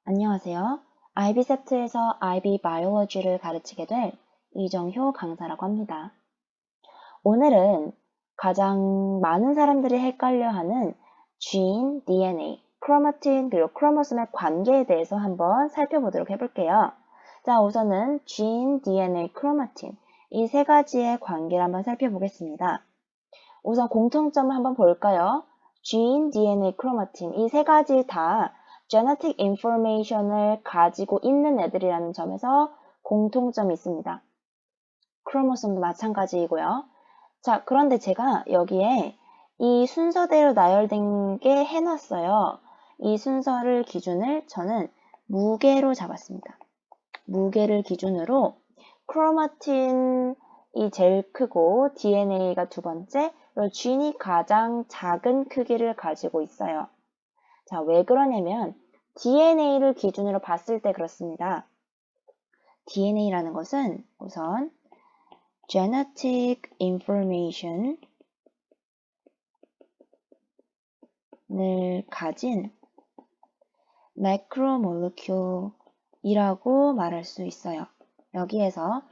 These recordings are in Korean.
안녕하세요. IB셉트에서 IB 바이올로지를 가르치게 될 이정효 강사라고 합니다. 오늘은 가장 많은 사람들이 헷갈려하는 진, DNA, 크로마틴 그리고 크로모솜의 관계에 대해서 한번 살펴보도록 해볼게요. 자, 우선은 진, DNA, 크로마틴 이 세 가지의 관계를 한번 살펴보겠습니다. 우선 공통점을 한번 볼까요? 진, DNA, 크로마틴 이 세 가지 다 genetic information을 가지고 있는 애들이라는 점에서 공통점이 있습니다. 크로모솜도 마찬가지이고요. 자, 그런데 제가 여기에 이 순서대로 나열된 게 해놨어요. 이 순서를 기준을 저는 무게로 잡았습니다. 무게를 기준으로 크로마틴이 제일 크고 DNA가 두 번째, 그리고 진이 가장 작은 크기를 가지고 있어요. 자, 왜 그러냐면 DNA를 기준으로 봤을 때 그렇습니다. DNA라는 것은 우선 genetic information을 가진 macromolecule이라고 말할 수 있어요. 여기에서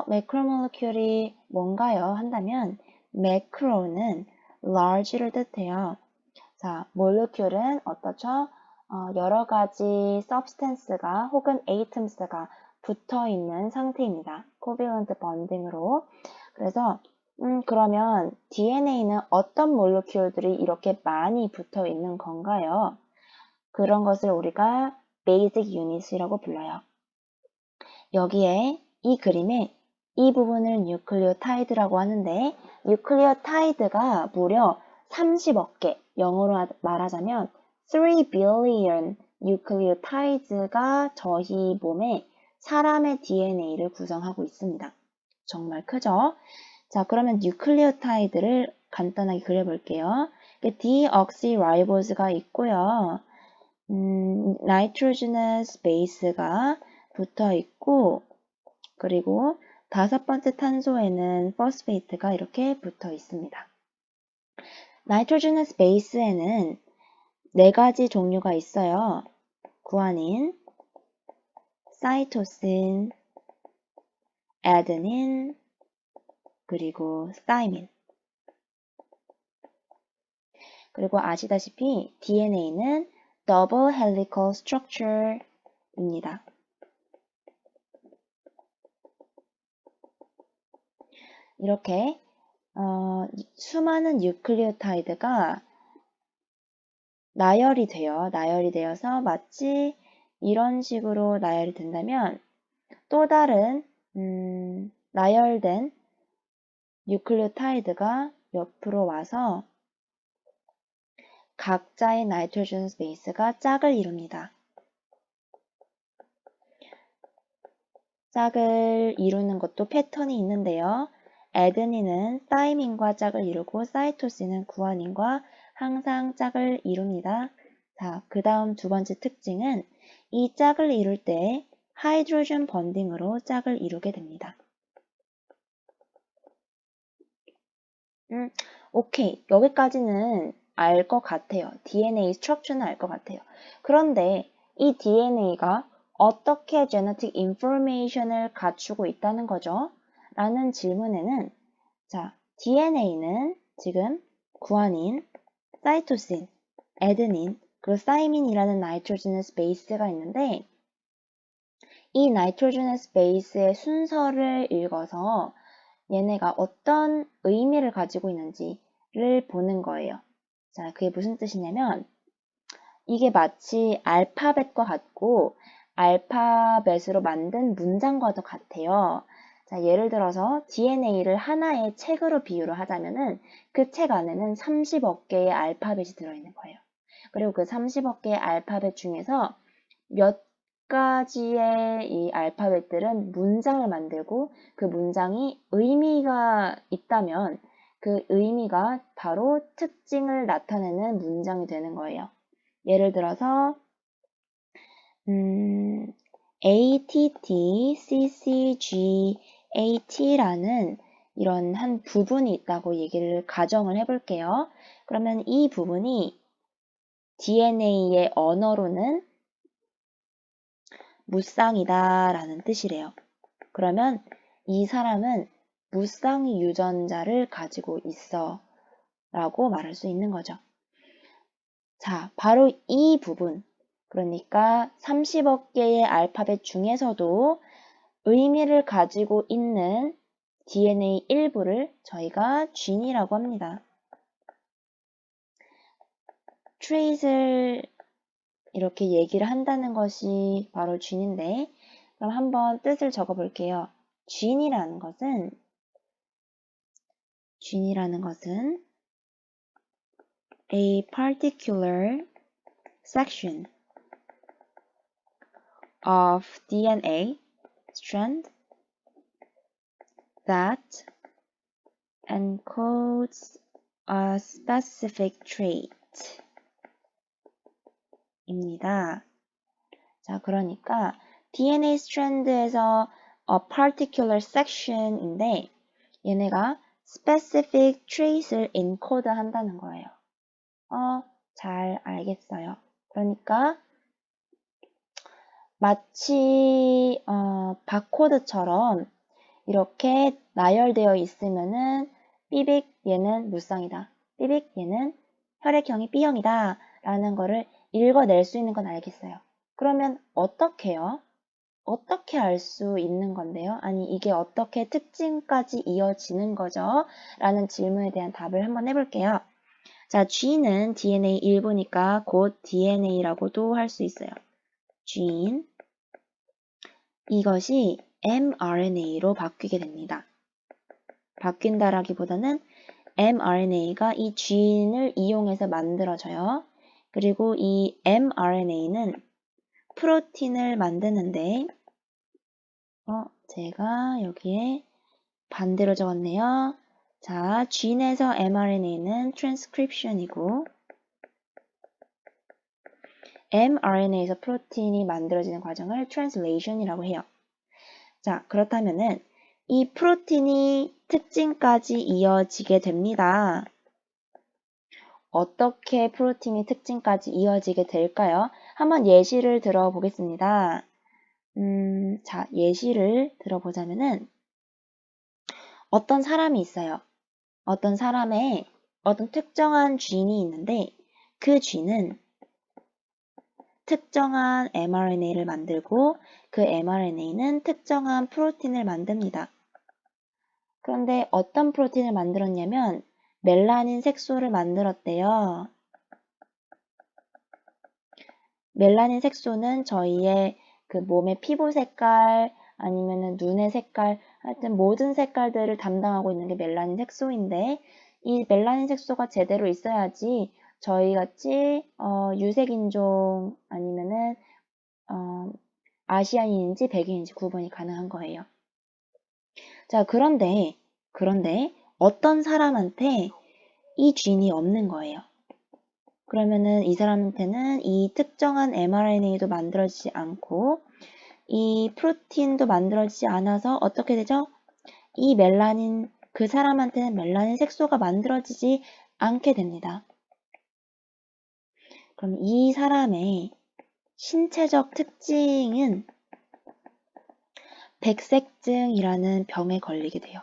macromolecule이 뭔가요? 한다면 macro는 large를 뜻해요. 자, molecule은 어떻죠? 여러 가지 substance가 혹은 atoms가 붙어 있는 상태입니다. covalent bonding으로. 그래서 그러면 DNA는 어떤 모lecule들이 이렇게 많이 붙어 있는 건가요? 그런 것을 우리가 basic unit이라고 불러요. 여기에 이 그림에 이 부분을 뉴클리오타이드라고 하는데 뉴클리오타이드가 무려 30억 개, 영어로 말하자면 3 billion 뉴클리오타이드가 저희 몸에 사람의 DNA를 구성하고 있습니다. 정말 크죠? 자, 그러면 뉴클리오타이드를 간단하게 그려볼게요. 디옥시라이보즈가 있고요. 나이트로지너스 베이스가 붙어 있고, 그리고 다섯 번째 탄소에는 포스페이트가 이렇게 붙어 있습니다. 나이트로지너스 베이스에는 네 가지 종류가 있어요. 구아닌, 사이토신, 아데닌, 그리고 사이민. 그리고 아시다시피 DNA는 더블 헬리컬 스트럭처입니다. 이렇게 수많은 뉴클리오타이드가 나열이 되어서 마치 이런 식으로 나열이 된다면 또 다른 나열된 뉴클리오타이드가 옆으로 와서 각자의 나이트로젠 베이스가 짝을 이룹니다. 짝을 이루는 것도 패턴이 있는데요. 아데닌은 사이민과 짝을 이루고 사이토신은 구아닌과 항상 짝을 이룹니다. 자, 그 다음 두 번째 특징은 이 짝을 이룰 때 하이드로젠 번딩으로 짝을 이루게 됩니다. 오케이. 여기까지는 알 것 같아요. DNA 스트럭처는 알 것 같아요. 그런데 이 DNA가 어떻게 genetic information을 갖추고 있다는 거죠? 라는 질문에는 자, DNA는 지금 구아닌, 사이토신, 아데닌, 그리고 사이민이라는 나이트로지너스 베이스가 있는데 이 나이트로지너스 베이스의 순서를 읽어서 얘네가 어떤 의미를 가지고 있는지를 보는 거예요. 자, 그게 무슨 뜻이냐면 이게 마치 알파벳과 같고 알파벳으로 만든 문장과도 같아요. 자, 예를 들어서 DNA를 하나의 책으로 비유를 하자면은 그 책 안에는 30억 개의 알파벳이 들어있는 거예요. 그리고 그 30억 개의 알파벳 중에서 몇 가지의 이 알파벳들은 문장을 만들고 그 문장이 의미가 있다면 그 의미가 바로 특징을 나타내는 문장이 되는 거예요. 예를 들어서 ATT, CCG, AT라는 이런 한 부분이 있다고 얘기를 가정을 해볼게요. 그러면 이 부분이 DNA의 언어로는 무쌍이다 라는 뜻이래요. 그러면 이 사람은 무쌍 유전자를 가지고 있어 라고 말할 수 있는 거죠. 자, 바로 이 부분, 그러니까 30억 개의 알파벳 중에서도 의미를 가지고 있는 DNA 일부를 저희가 gene이라고 합니다. trace를 이렇게 얘기를 한다는 것이 바로 gene인데, 그럼 한번 뜻을 적어 볼게요. gene이라는 것은 a particular section of DNA strand that encodes a specific trait 입니다. 자, 그러니까 DNA strand에서 a particular section인데 얘네가 specific trait을 encode 한다는 거예요. 잘 알겠어요. 그러니까 마치 바코드처럼 이렇게 나열되어 있으면은 삐빅 얘는 무쌍이다. 삐빅 얘는 혈액형이 B형이다. 라는 거를 읽어낼 수 있는 건 알겠어요. 그러면 어떻게요? 어떻게 알 수 있는 건데요? 아니 이게 어떻게 특징까지 이어지는 거죠? 라는 질문에 대한 답을 한번 해볼게요. 자, G는 DNA 일부니까 곧 DNA라고도 할 수 있어요. Gene 이것이 mRNA로 바뀌게 됩니다. 바뀐다라기보다는 mRNA가 이 gene을 이용해서 만들어져요. 그리고 이 mRNA는 프로틴을 만드는데 제가 여기에 반대로 적었네요. 자, gene에서 mRNA는 transcription이고 mRNA에서 프로틴이 만들어지는 과정을 translation이라고 해요. 자, 그렇다면은 이 프로틴이 특징까지 이어지게 됩니다. 어떻게 프로틴이 특징까지 이어지게 될까요? 한번 예시를 들어보겠습니다. 자, 예시를 들어보자면은 어떤 사람이 있어요. 어떤 사람의 어떤 특정한 쥐이 있는데 그 쥐는 특정한 mRNA를 만들고 그 mRNA는 특정한 프로틴을 만듭니다. 그런데 어떤 프로틴을 만들었냐면 멜라닌 색소를 만들었대요. 멜라닌 색소는 저희의 그 몸의 피부 색깔 아니면은 눈의 색깔 하여튼 모든 색깔들을 담당하고 있는 게 멜라닌 색소인데 이 멜라닌 색소가 제대로 있어야지 저희 같이 유색인종 아니면은 아시아인인지 백인인지 구분이 가능한 거예요. 자, 그런데 어떤 사람한테 이 쥐이 없는 거예요. 그러면은 이 사람한테는 이 특정한 mRNA도 만들어지지 않고 이 프로틴도 만들어지지 않아서 어떻게 되죠? 이 멜라닌, 그 사람한테는 멜라닌 색소가 만들어지지 않게 됩니다. 그럼 이 사람의 신체적 특징은 백색증이라는 병에 걸리게 돼요.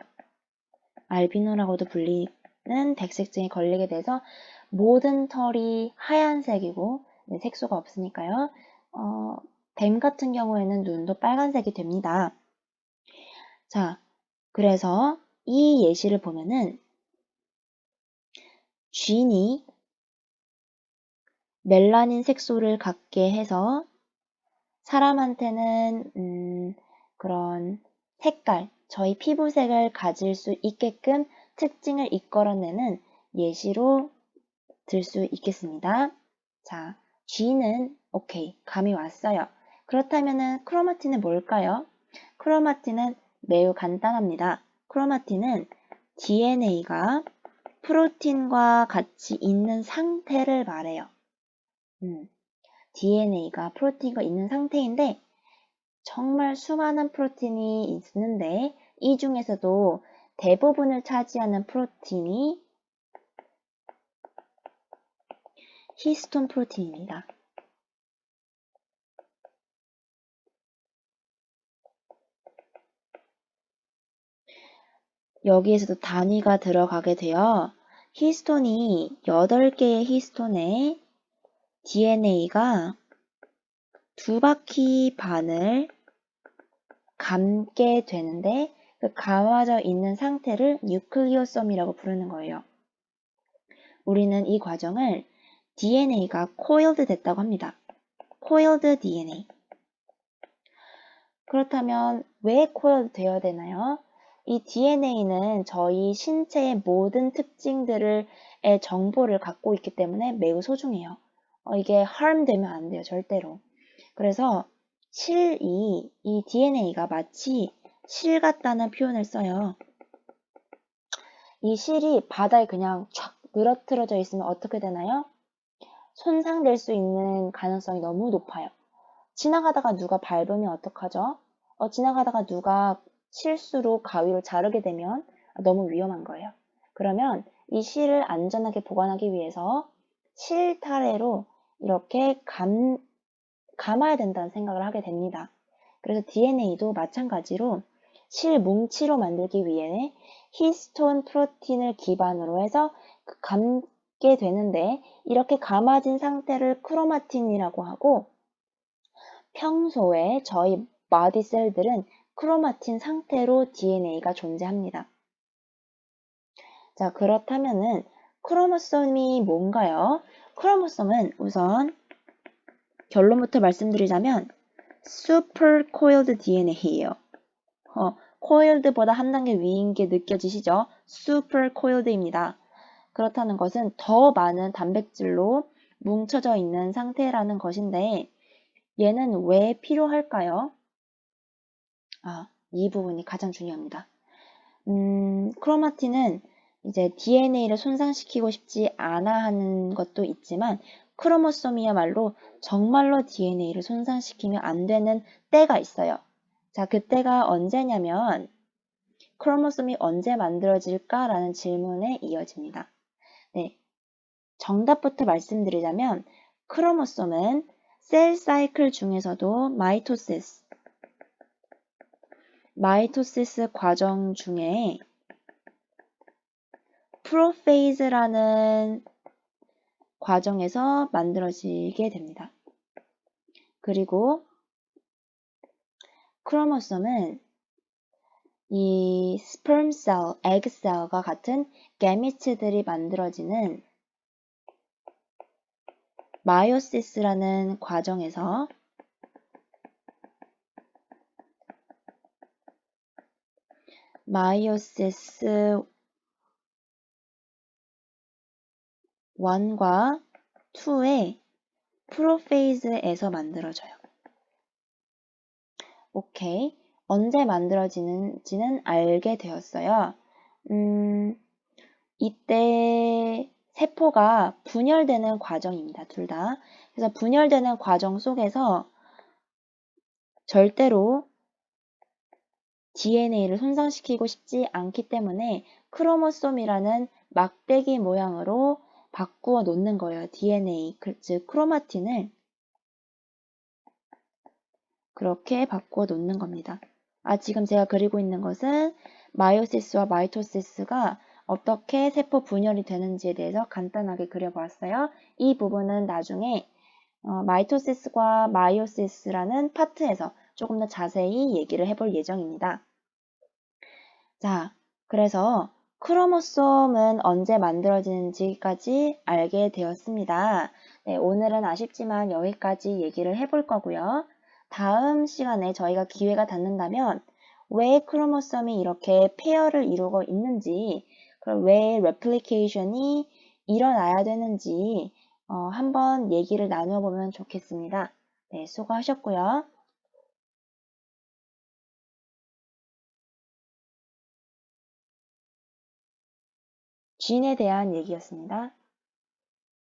알비노라고도 불리는 백색증에 걸리게 돼서 모든 털이 하얀색이고 색소가 없으니까요. 뱀 같은 경우에는 눈도 빨간색이 됩니다. 자, 그래서 이 예시를 보면은 쥐이 멜라닌 색소를 갖게 해서 사람한테는 그런 색깔, 저희 피부색을 가질 수 있게끔 특징을 이끌어내는 예시로 들 수 있겠습니다. 자, G는 오케이, 감이 왔어요. 그렇다면은 크로마틴은 뭘까요? 크로마틴은 매우 간단합니다. 크로마틴은 DNA가 프로틴과 같이 있는 상태를 말해요. DNA가 프로틴과 있는 상태인데 정말 수많은 프로틴이 있는데 이 중에서도 대부분을 차지하는 프로틴이 히스톤 프로틴입니다. 여기에서도 단위가 들어가게 되어 히스톤이 8개의 히스톤에 DNA가 2바퀴 반을 감게 되는데 그 감아져 있는 상태를 뉴클리오섬이라고 부르는 거예요. 우리는 이 과정을 DNA가 coiled 됐다고 합니다. coiled DNA. 그렇다면 왜 coiled 되어야 되나요? 이 DNA는 저희 신체의 모든 특징들의 정보를 갖고 있기 때문에 매우 소중해요. 이게 harm 되면 안 돼요, 절대로. 그래서 이 DNA가 마치 실 같다는 표현을 써요. 이 실이 바다에 그냥 촥 늘어뜨려져 있으면 어떻게 되나요? 손상될 수 있는 가능성이 너무 높아요. 지나가다가 누가 밟으면 어떡하죠? 지나가다가 누가 실수로 가위로 자르게 되면 너무 위험한 거예요. 그러면 이 실을 안전하게 보관하기 위해서 실타래로 이렇게 감아야 된다는 생각을 하게 됩니다. 그래서 DNA도 마찬가지로 실 뭉치로 만들기 위해 히스톤 프로틴을 기반으로 해서 감게 되는데 이렇게 감아진 상태를 크로마틴이라고 하고 평소에 저희 바디 셀들은 크로마틴 상태로 DNA가 존재합니다. 자, 그렇다면은 크로모솜이 뭔가요? 크로모솜은 우선 결론부터 말씀드리자면 super coiled DNA예요. coiled보다 한 단계 위인 게 느껴지시죠? super coiled입니다. 그렇다는 것은 더 많은 단백질로 뭉쳐져 있는 상태라는 것인데 얘는 왜 필요할까요? 이 부분이 가장 중요합니다. 크로마틴은 이제 DNA를 손상시키고 싶지 않아 하는 것도 있지만 크로모솜이야말로 정말로 DNA를 손상시키면 안 되는 때가 있어요. 자, 그때가 언제냐면 크로모솜이 언제 만들어질까라는 질문에 이어집니다. 네, 정답부터 말씀드리자면 크로모솜은 셀 사이클 중에서도 마이토시스 과정 중에 프로페이즈라는 과정에서 만들어지게 됩니다. 그리고 크로모솜은 이 스perm셀, 에그셀과 같은 게미트들이 만들어지는 마이오시스라는 과정에서 마이오시스 1과 2의 프로페이즈에서 만들어져요. 오케이. 언제 만들어지는지는 알게 되었어요. 이때 세포가 분열되는 과정입니다. 둘 다. 그래서 분열되는 과정 속에서 절대로 DNA를 손상시키고 싶지 않기 때문에 크로모솜이라는 막대기 모양으로 바꾸어 놓는 거예요. DNA, 즉 크로마틴을 그렇게 바꾸어 놓는 겁니다. 지금 제가 그리고 있는 것은 마이오시스와 마이토시스가 어떻게 세포 분열이 되는지에 대해서 간단하게 그려보았어요. 이 부분은 나중에 마이토시스과 마이오시스라는 파트에서 조금 더 자세히 얘기를 해볼 예정입니다. 자, 그래서 크로모솜은 언제 만들어지는지까지 알게 되었습니다. 네, 오늘은 아쉽지만 여기까지 얘기를 해볼 거고요. 다음 시간에 저희가 기회가 닿는다면 왜 크로모솜이 이렇게 페어를 이루고 있는지, 그럼 왜 레플리케이션이 일어나야 되는지 한번 얘기를 나눠보면 좋겠습니다. 네, 수고하셨고요. 쥔에 대한 얘기였습니다.